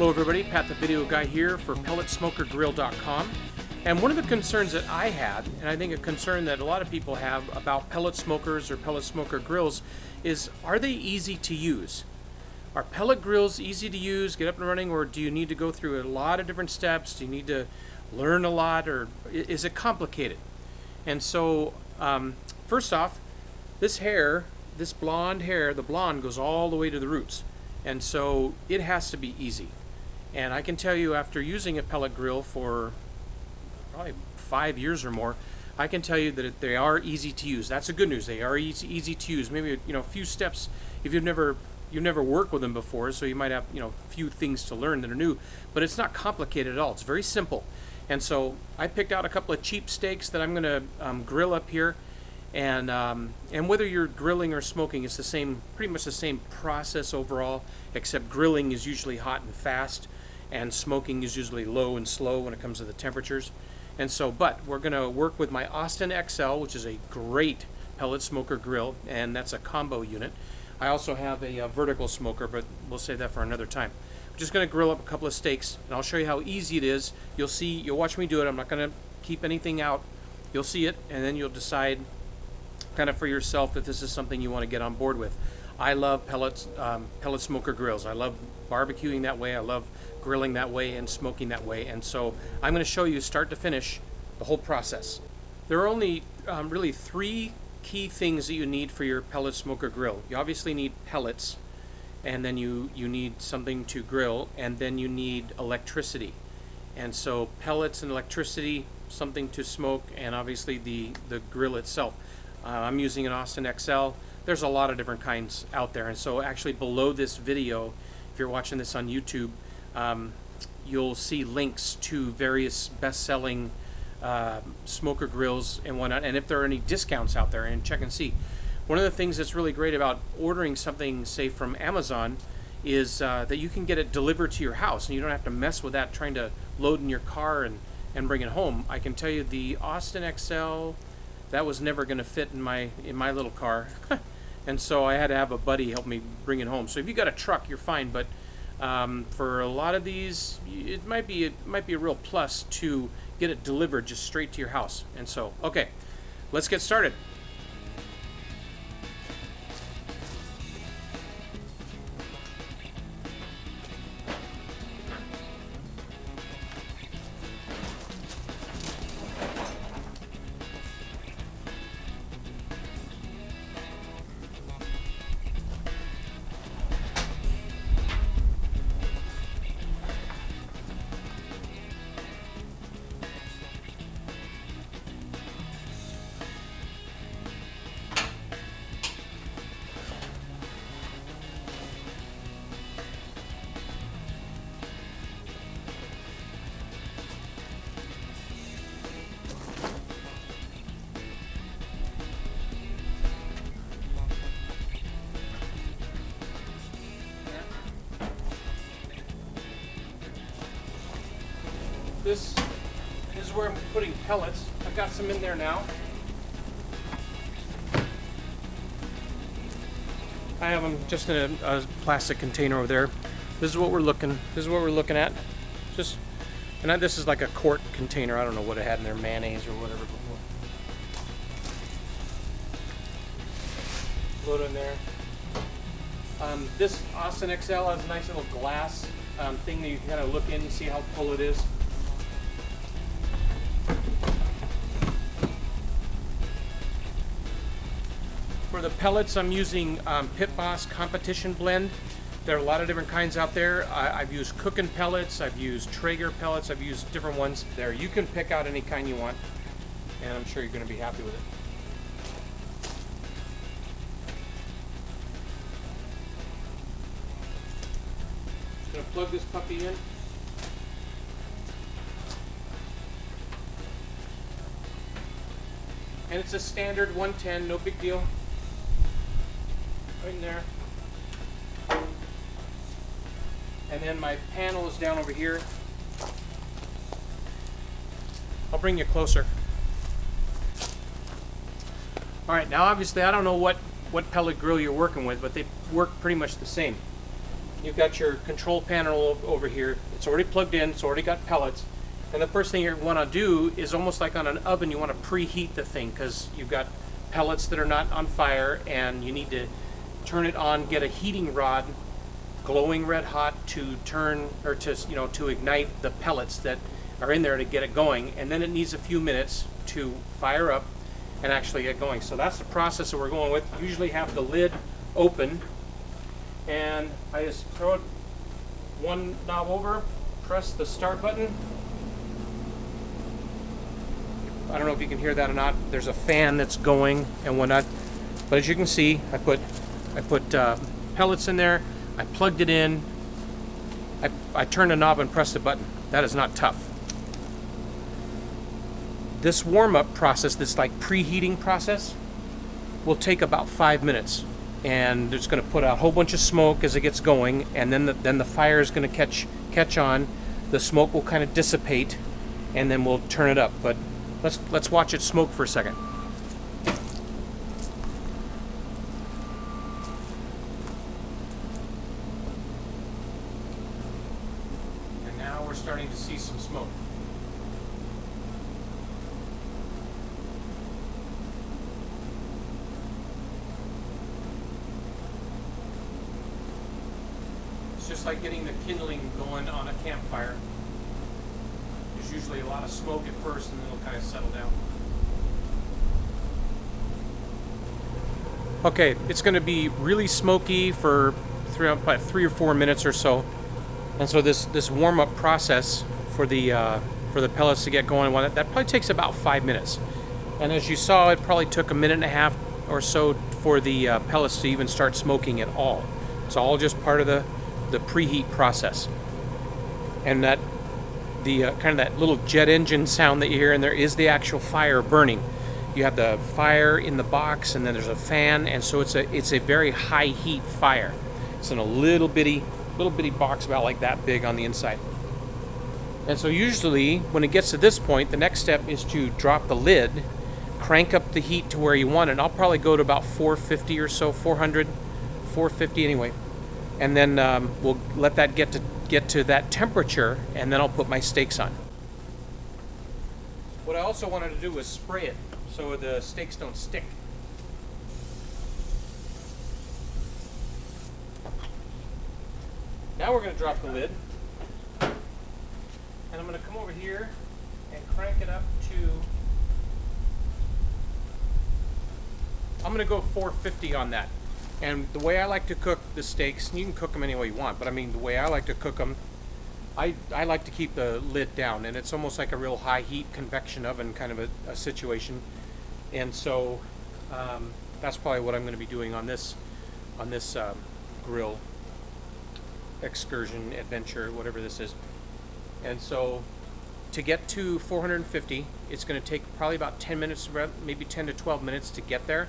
Hello everybody, Pat the Video Guy here for PelletSmokerGrill.com. And one of the concerns that I had, and I think a concern that a lot of people have about pellet smokers or pellet smoker grills, is are they easy to use? Are pellet grills easy to use, get up and running, or do you need to go through a lot of different steps? Do you need to learn a lot, or is it complicated? And so, first off, this hair, this blonde hair, the blonde goes all the way to the roots. And so it has to be easy. And I can tell you, after using a pellet grill for probably 5 years or more, I can tell you that they are easy to use. That's the good news. They are easy to use. Maybe a few steps if you've never worked with them before, so you might have a few things to learn that are new. But it's not complicated at all. It's very simple. And so I picked out a couple of cheap steaks that I'm going to grill up here. And whether you're grilling or smoking, it's the same, pretty much the same process overall, except grilling is usually hot and fast, and smoking is usually low and slow when it comes to the temperatures. And so, but we're going to work with my Austin XL, which is a great pellet smoker grill, and that's a combo unit. I also have a vertical smoker, but we'll save that for another time. I'm just going to grill up a couple of steaks, and I'll show you how easy it is. You'll watch me do it. I'm not going to keep anything out. You'll see it, and then you'll decide kind of for yourself if this is something you want to get on board with. I love pellet smoker grills. I love barbecuing that way. I love grilling that way and smoking that way. And so I'm going to show you start to finish the whole process. There are only really three key things that you need for your pellet smoker grill. You obviously need pellets, and then you need something to grill, and then you need electricity. And so pellets and electricity, something to smoke, and obviously the grill itself. I'm using an Austin XL. There's a lot of different kinds out there, and so actually below this video, if you're watching this on YouTube, you'll see links to various best-selling smoker grills and whatnot, and if there are any discounts out there, and check and see. One of the things that's really great about ordering something, say from Amazon, is that you can get it delivered to your house, and you don't have to mess with that trying to load in your car and bring it home. I can tell you the Austin XL, that was never going to fit in my little car, and so I had to have a buddy help me bring it home. So if you got a truck, you're fine. But for a lot of these, it might be a real plus to get it delivered just straight to your house. And so, okay, let's get started. This is where I'm putting pellets. I've got some in there now. I have them just in a plastic container over there. This is what we're looking at. This is like a quart container. I don't know what it had in there, mayonnaise or whatever before. Load in there. This Austin XL has a nice little glass thing that you can kind of look in and see how full it is. For the pellets, I'm using Pit Boss Competition Blend. There are a lot of different kinds out there. I've used cooking pellets, I've used Traeger pellets, I've used different ones there. You can pick out any kind you want, and I'm sure you're going to be happy with it. Just going to plug this puppy in. And it's a standard 110, no big deal. Right in there. And then my panel is down over here. I'll bring you closer. All right, now obviously I don't know what pellet grill you're working with, but they work pretty much the same. you've got your control panel over here. It's already plugged in, it's already got pellets. And the first thing you want to do is almost like on an oven, you want to preheat the thing because you've got pellets that are not on fire, and you need to turn it on, get a heating rod glowing red hot to turn, or to, you know, to ignite the pellets that are in there to get it going. And then it needs a few minutes to fire up and actually get going. So that's the process that we're going with. I usually have the lid open, and I just throw it one knob over, press the start button. I don't know if you can hear that or not. There's a fan that's going and whatnot. But as you can see, I put pellets in there. I plugged it in. I turned the knob and pressed the button. That is not tough. This warm-up process, this like preheating process, will take about 5 minutes. And it's going to put out a whole bunch of smoke as it gets going, and then the fire is going to catch on. The smoke will kind of dissipate, and then we'll turn it up. But let's watch it smoke for a second. And now we're starting to see some smoke. It's just like getting the kindling going on a campfire. There's usually a lot of smoke at first, and then it'll kind of settle down. Okay, it's going to be really smoky for about 3 or 4 minutes or so, and so this warm-up process for the pellets to get going, well, that probably takes about 5 minutes. And as you saw, it probably took a minute and a half or so for the pellets to even start smoking at all. It's all just part of the preheat process. And that the kind of that little jet engine sound that you hear in there is the actual fire burning. You have the fire in the box, and then there's a fan, and so it's a very high heat fire. It's in a little bitty box about like that big on the inside. And so usually when it gets to this point, the next step is to drop the lid, crank up the heat to where you want it. I'll probably go to about 450 or so, 400, 450 anyway. And then we'll let that get to that temperature, and then I'll put my steaks on. What I also wanted to do was spray it so the steaks don't stick. Now we're going to drop the lid, and I'm going to come over here and crank it up to, I'm going to go 450 on that. And the way I like to cook the steaks, you can cook them any way you want, but I mean the way I like to cook them, I like to keep the lid down, and it's almost like a real high heat convection oven kind of a situation. And so that's probably what I'm going to be doing on this grill excursion, adventure, whatever this is. And so to get to 450, it's going to take probably about 10 minutes, maybe 10 to 12 minutes to get there.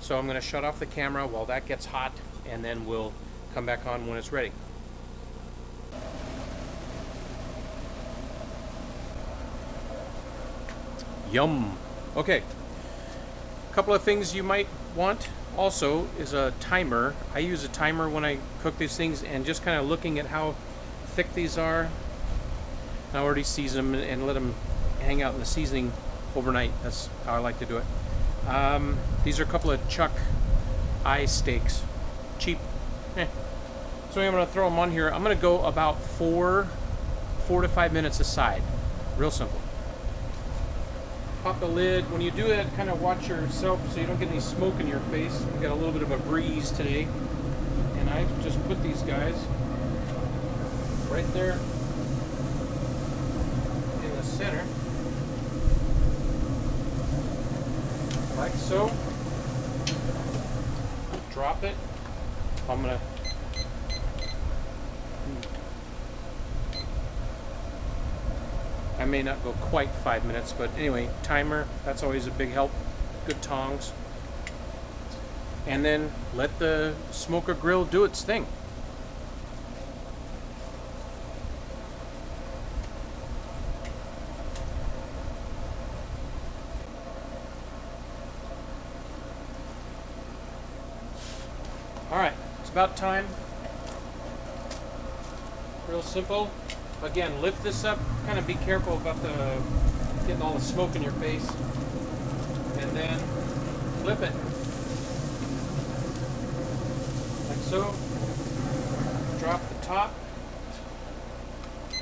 So I'm going to shut off the camera while that gets hot, and then we'll come back on when it's ready. Yum. Okay. A couple of things you might want also is a timer. I use a timer when I cook these things, and just kind of looking at how thick these are. I already season them and let them hang out in the seasoning overnight. That's how I like to do it. These are a couple of chuck eye steaks. Cheap. So I'm going to throw them on here. I'm going to go about 4 to 5 minutes aside. Real simple. Pop the lid. When you do it, kind of watch yourself so you don't get any smoke in your face. We got a little bit of a breeze today. And I just put these guys right there in the center. Like so. Drop it. I'm gonna I may not go quite 5 minutes, but anyway, timer, that's always a big help. Good tongs. And then let the smoker grill do its thing. All right, it's about time. Real simple. Again, lift this up. Kind of be careful about the getting all the smoke in your face. And then flip it. Like so. Drop the top.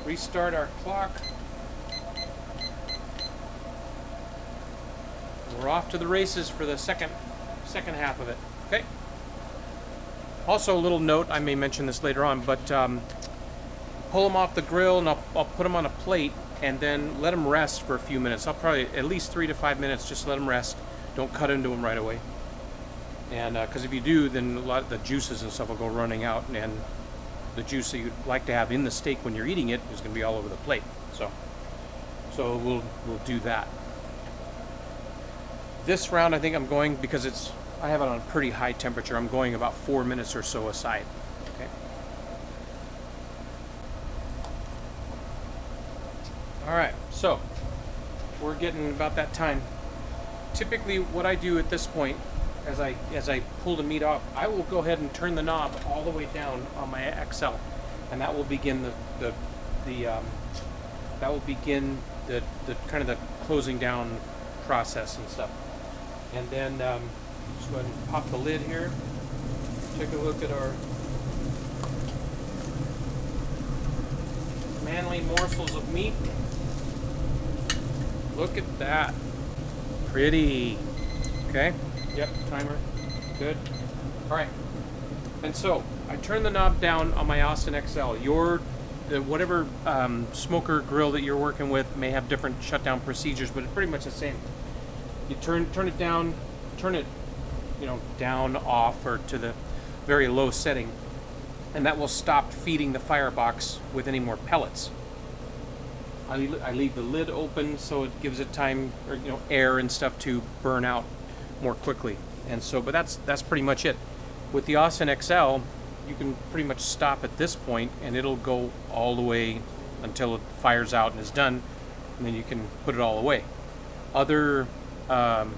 Restart our clock. We're off to the races for the second half of it. Okay. Also, a little note, I may mention this later on, but pull them off the grill and I'll put them on a plate and then let them rest for a few minutes. I'll probably at least 3 to 5 minutes, just let them rest. Don't cut into them right away. And because if you do, then a lot of the juices and stuff will go running out, and the juice that you'd like to have in the steak when you're eating it is going to be all over the plate. So we'll do that. This round, I think I'm going, because I have it on a pretty high temperature, I'm going about 4 minutes or so aside. Okay. All right, so we're getting about that time. Typically, what I do at this point, as I pull the meat off, I will go ahead and turn the knob all the way down on my XL, and that will begin the kind of the closing down process and stuff. And then just go ahead and pop the lid here. Take a look at our manly morsels of meat. Look at that. Pretty. Okay. Yep, timer. Good. All right. And so I turn the knob down on my Austin XL. Whatever smoker grill that you're working with may have different shutdown procedures, but it's pretty much the same. You turn it down, down, off, or to the very low setting, and that will stop feeding the firebox with any more pellets. I leave the lid open so it gives it time, or air and stuff to burn out more quickly. And so, but that's pretty much it. With the Austin XL, you can pretty much stop at this point, and it'll go all the way until it fires out and is done, and then you can put it all away. Other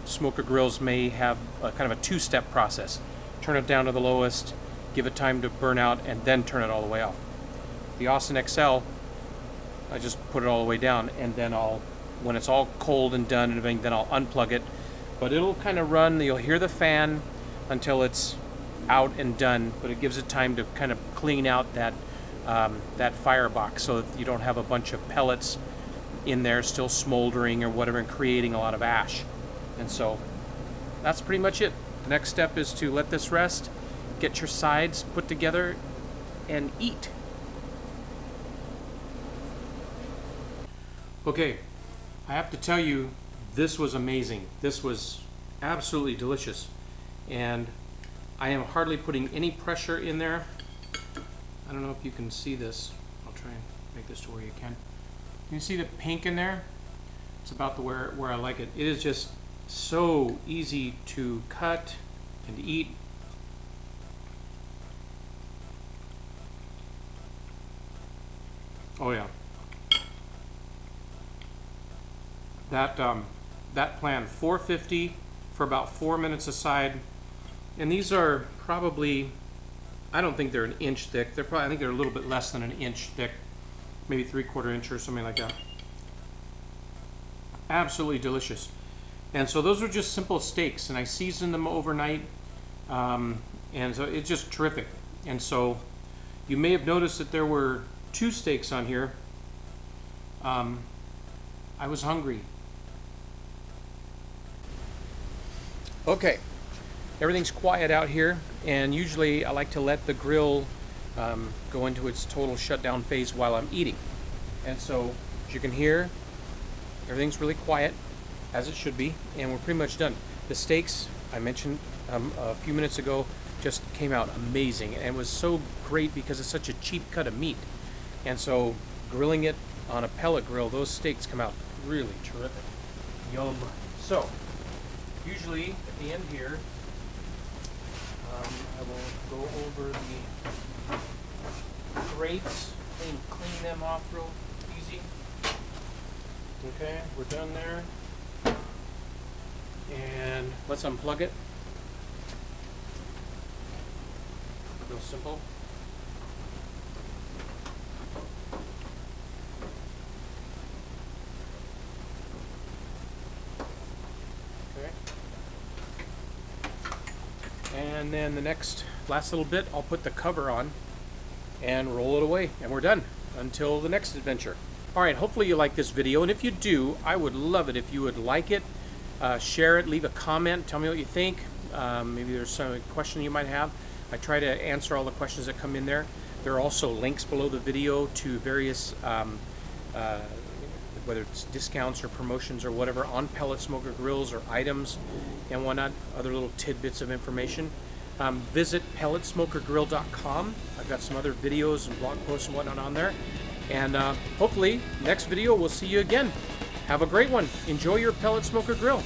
smoker grills may have a kind of a two-step process. Turn it down to the lowest, give it time to burn out, and then turn it all the way off. The Austin XL, I just put it all the way down, and then when it's all cold and done and everything, then I'll unplug it. But it'll kind of run, you'll hear the fan until it's out and done, but it gives it time to kind of clean out that firebox so that you don't have a bunch of pellets in there still smoldering or whatever and creating a lot of ash. And so that's pretty much it. The next step is to let this rest, get your sides put together, and eat. Okay, I have to tell you, this was amazing. This was absolutely delicious. And I am hardly putting any pressure in there. I don't know if you can see this. I'll try and make this to where you can. You see the pink in there? It's about where I like it. It is just so easy to cut and eat. Oh yeah. That plan, 450 for about 4 minutes aside. And these are probably, I don't think they're an inch thick. I think they're a little bit less than an inch thick, maybe 3/4 inch or something like that. Absolutely delicious. And so those are just simple steaks, and I seasoned them overnight, and so it's just terrific. And so you may have noticed that there were 2 steaks on here. I was hungry. Okay, everything's quiet out here, and usually I like to let the grill go into its total shutdown phase while I'm eating. And so, as you can hear, everything's really quiet, as it should be, and we're pretty much done. The steaks, I mentioned a few minutes ago, just came out amazing, and it was so great because it's such a cheap cut of meat. And so, grilling it on a pellet grill, those steaks come out really terrific. Yum. So, usually at the end here, I will go over the grates and clean them off real easy. Okay, we're done there. And let's unplug it. Real simple. and then the last little bit, I'll put the cover on and roll it away, and we're done until the next adventure. All right, hopefully you like this video, and if you do, I would love it if you would like it, share it, leave a comment, tell me what you think. Maybe there's some question you might have. I try to answer all the questions that come in there. There are also links below the video to various whether it's discounts or promotions or whatever on pellet smoker grills or items and whatnot, other little tidbits of information. Visit pelletsmokergrill.com. I've got some other videos and blog posts and whatnot on there. And hopefully, next video we'll see you again. Have a great one. Enjoy your pellet smoker grill.